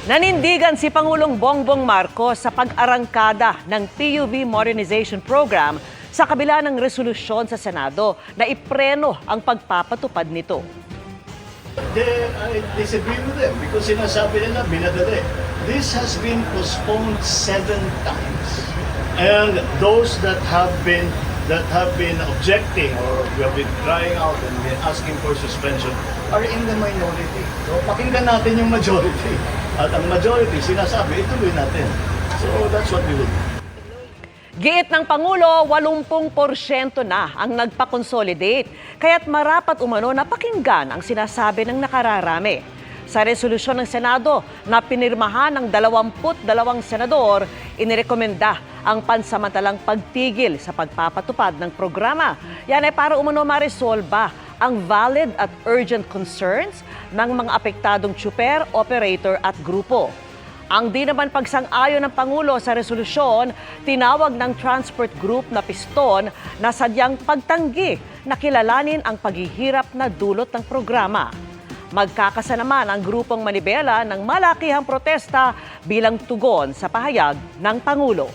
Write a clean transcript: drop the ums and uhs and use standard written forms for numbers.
Nanindigan si Pangulong Bongbong Marcos sa pag-arangkada ng PUV Modernization Program sa kabila ng resolusyon sa Senado na ipreno ang pagpapatupad nito. I disagree with them because sinasabi nila binadali. This has been postponed 7 times. And those that have been objecting or we have been crying out and been asking for suspension are in the minority. So pakinggan natin yung majority. At ang majority sinasabi, ituloy natin. So that's what we will do. Giit ng Pangulo, 80% na ang nagpa-consolidate, kaya't marapat umano na pakinggan ang sinasabi ng nakararami. Sa resolusyon ng Senado na pinirmahan ng 22 senador, inirekomenda ang pansamantalang pagtigil sa pagpapatupad ng programa. Yan ay para umano maresolba ang valid at urgent concerns ng mga apektadong tsuper, operator at grupo. Ang di naman pagsang-ayon ng Pangulo sa resolusyon, tinawag ng transport group na Piston na sadyang pagtanggi na kilalanin ang paghihirap na dulot ng programa. Magkakasa naman ang grupong Manibela ng malakihang protesta bilang tugon sa pahayag ng Pangulo.